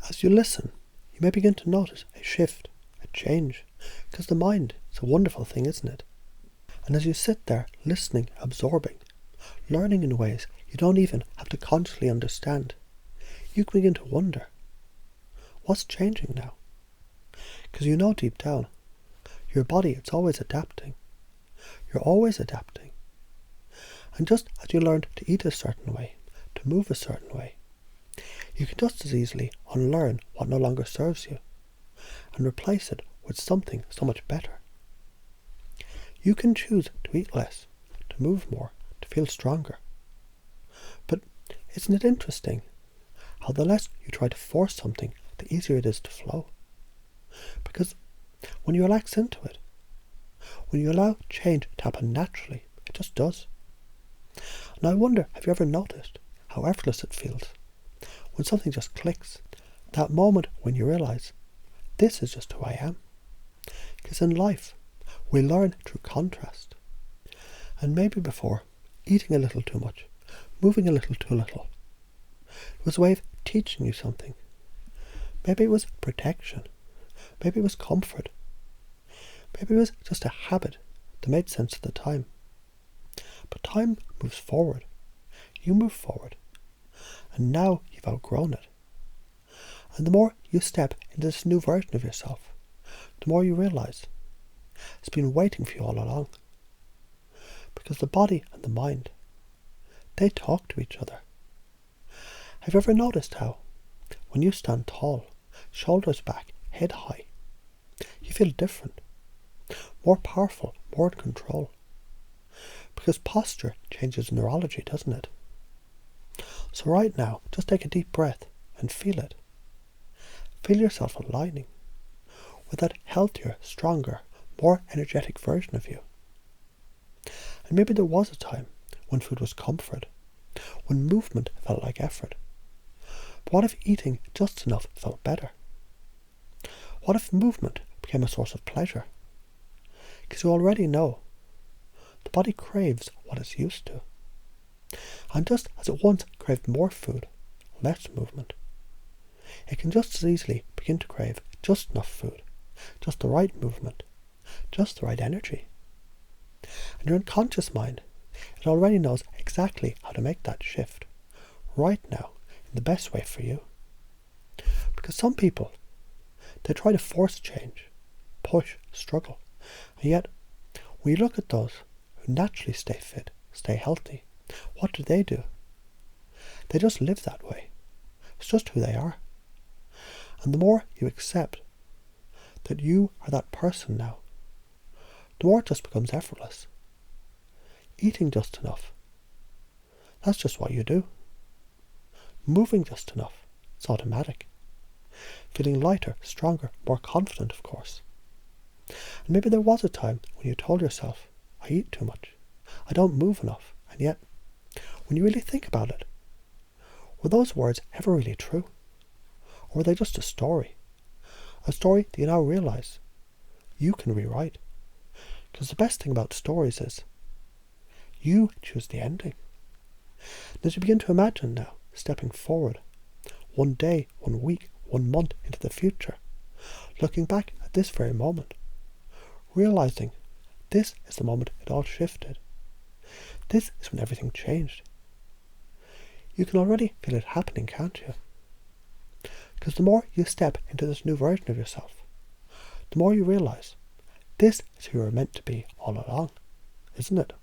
As you listen, you may begin to notice a shift, a change, because the mind is a wonderful thing, isn't it? And as you sit there listening, absorbing, learning in ways you don't even have to consciously understand, you can begin to wonder, what's changing now? Because you know deep down, your body, it's always adapting. You're always adapting. And just as you learned to eat a certain way, to move a certain way, you can just as easily unlearn what no longer serves you and replace it with something so much better. You can choose to eat less, to move more, to feel stronger. But isn't it interesting how the less you try to force something, the easier it is to flow? Because when you relax into it, when you allow change to happen naturally, it just does. And I wonder, have you ever noticed how effortless it feels when something just clicks? That moment when you realize, this is just who I am. Because in life, we learn through contrast. And maybe before, eating a little too much, moving a little too little, it was a way of teaching you something. Maybe it was protection. Maybe it was comfort. Maybe it was just a habit that made sense at the time. But time moves forward. You move forward. And now you've outgrown it. And the more you step into this new version of yourself, the more you realize it's been waiting for you all along. Because the body and the mind, they talk to each other. Have you ever noticed how, when you stand tall, shoulders back, head high, you feel different, more powerful, more in control? Because posture changes neurology, doesn't it? So right now, just take a deep breath and feel it. Feel yourself aligning with that healthier, stronger, more energetic version of you. And maybe there was a time when food was comfort, when movement felt like effort. But what if eating just enough felt better? What if movement became a source of pleasure? Because you already know the body craves what it's used to. And just as it once craved more food, less movement, it can just as easily begin to crave just enough food, just the right movement, just the right energy. And your unconscious mind, it already knows exactly how to make that shift, right now, in the best way for you. Because some people, they try to force change, push, struggle, and yet, when you look at those who naturally stay fit, stay healthy, what do? They just live that way. It's just who they are. And the more you accept that you are that person now, the more it just becomes effortless. Eating just enough, that's just what you do. Moving just enough, it's automatic. Feeling lighter, stronger, more confident, of course. And maybe there was a time when you told yourself, I eat too much, I don't move enough, and yet, when you really think about it, were those words ever really true? Or were they just a story? A story that you now realize you can rewrite. Because the best thing about stories is you choose the ending. And as you begin to imagine now, stepping forward, one day, 1 week, 1 month into the future, looking back at this very moment, realizing this is the moment it all shifted. This is when everything changed. You can already feel it happening, can't you? Because the more you step into this new version of yourself, the more you realize this is who you were meant to be all along, isn't it?